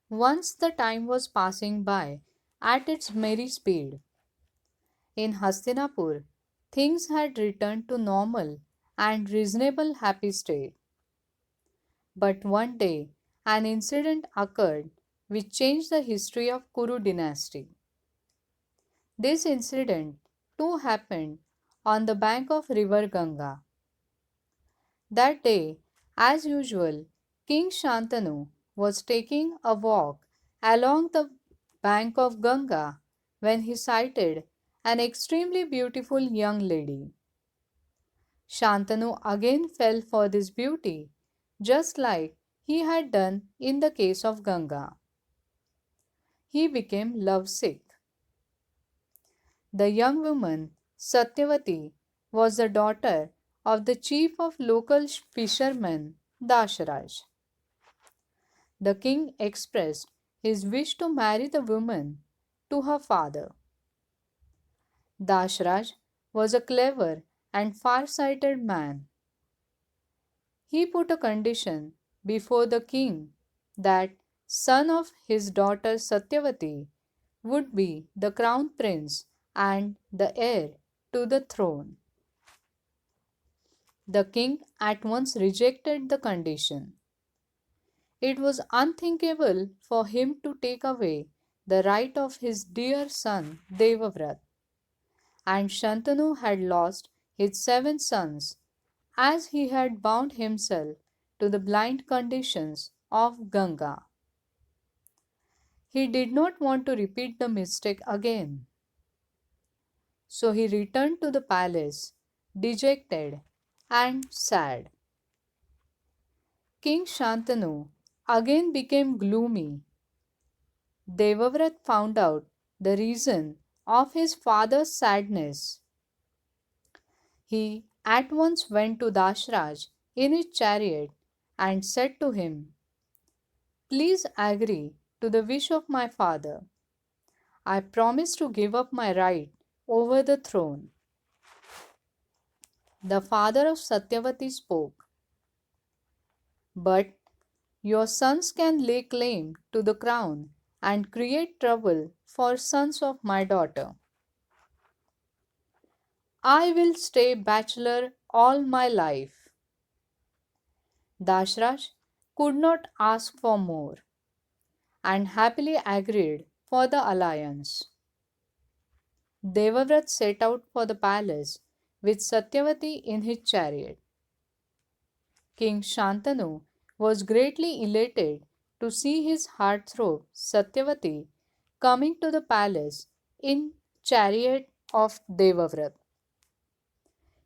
Once the time was passing by at its merry speed. In Hastinapur, things had returned to normal and reasonable happy state. But one day, an incident occurred which changed the history of Kuru dynasty. This incident too happened on the bank of river Ganga. That day, as usual, King Shantanu was taking a walk along the bank of Ganga when he sighted an extremely beautiful young lady. Shantanu again fell for this beauty, just like he had done in the case of Ganga. He became lovesick. The young woman, Satyavati, was the daughter of the chief of local fishermen, Dashraj. The king expressed his wish to marry the woman to her father. Dashraj was a clever and far-sighted man. He put a condition before the king that son of his daughter Satyavati would be the crown prince and the heir to the throne. The king at once rejected the condition. It was unthinkable for him to take away the right of his dear son Devavrat, and Shantanu had lost his 7 sons as he had bound himself to the blind conditions of Ganga. He did not want to repeat the mistake again. So he returned to the palace, dejected and sad. King Shantanu again became gloomy. Devavrat found out the reason of his father's sadness. He at once went to Dashraj in his chariot and said to him, "Please agree to the wish of my father. I promise to give up my right over the throne." The father of Satyavati spoke, "But your sons can lay claim to the crown and create trouble for sons of my daughter. I will stay bachelor all my life." Dashraj could not ask for more and happily agreed for the alliance. Devavrat set out for the palace with Satyavati in his chariot. King Shantanu was greatly elated to see his heartthrob Satyavati coming to the palace in chariot of Devavrat.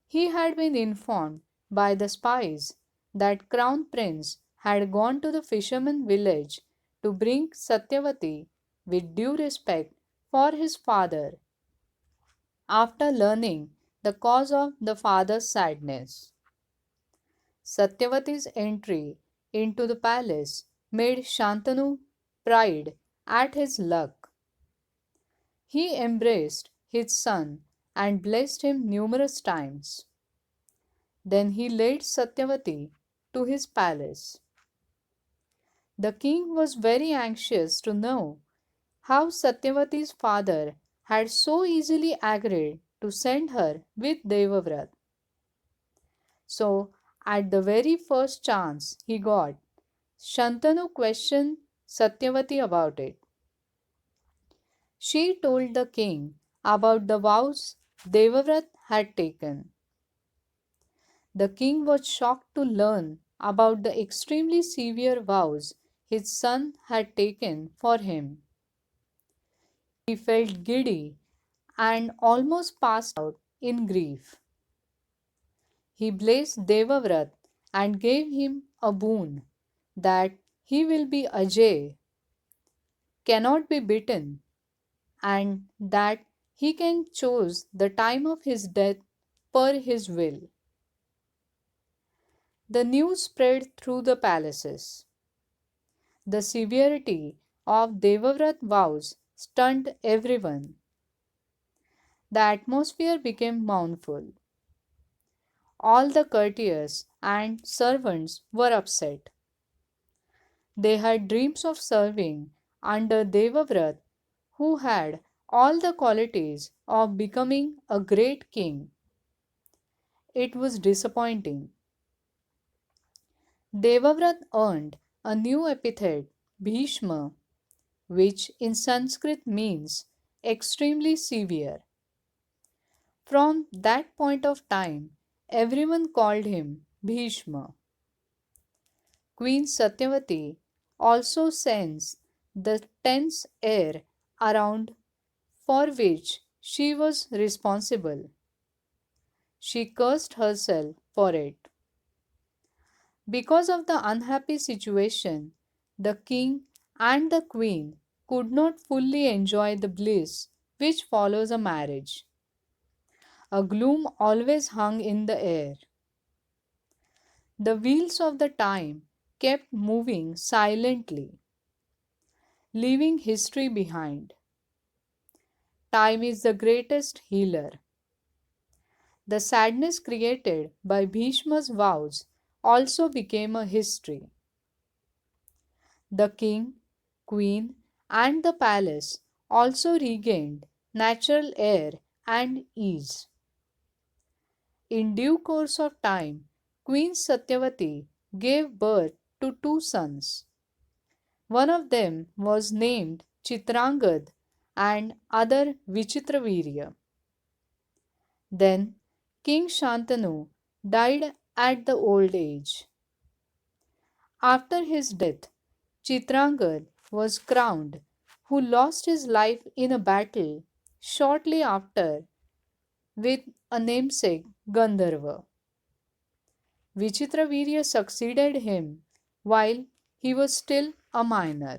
He had been informed by the spies that Crown Prince had gone to the fisherman village to bring Satyavati with due respect for his father after learning the cause of the father's sadness. Satyavati's entry into the palace made Shantanu pride at his luck. He embraced his son and blessed him numerous times. Then he led Satyavati to his palace. The king was very anxious to know how Satyavati's father had so easily agreed to send her with Devavrat. So, at the very first chance he got, Shantanu questioned Satyavati about it. She told the king about the vows Devavrat had taken. The king was shocked to learn about the extremely severe vows his son had taken for him. He felt giddy and almost passed out in grief. He blessed Devavrat and gave him a boon that he will be Ajay, cannot be beaten, and that he can choose the time of his death per his will. The news spread through the palaces. The severity of Devavrat vows stunned everyone. The atmosphere became mournful. All the courtiers and servants were upset. They had dreams of serving under Devavrat, who had all the qualities of becoming a great king. It was disappointing. Devavrat earned a new epithet, Bhishma, which in Sanskrit means extremely severe. From that point of time, everyone called him Bhishma. Queen Satyavati also sensed the tense air around for which she was responsible. She cursed herself for it. Because of the unhappy situation, the king and the queen could not fully enjoy the bliss which follows a marriage. A gloom always hung in the air. The wheels of the time kept moving silently, leaving history behind. Time is the greatest healer. The sadness created by Bhishma's vows also became a history. The king, queen, and the palace also regained natural air and ease. In due course of time, Queen Satyavati gave birth to two sons. One of them was named Chitrangad and other Vichitravirya. Then King Shantanu died at the old age. After his death, Chitrangad was crowned, who lost his life in a battle shortly after with a namesake Gandharva. Vichitravirya succeeded him while he was still a minor.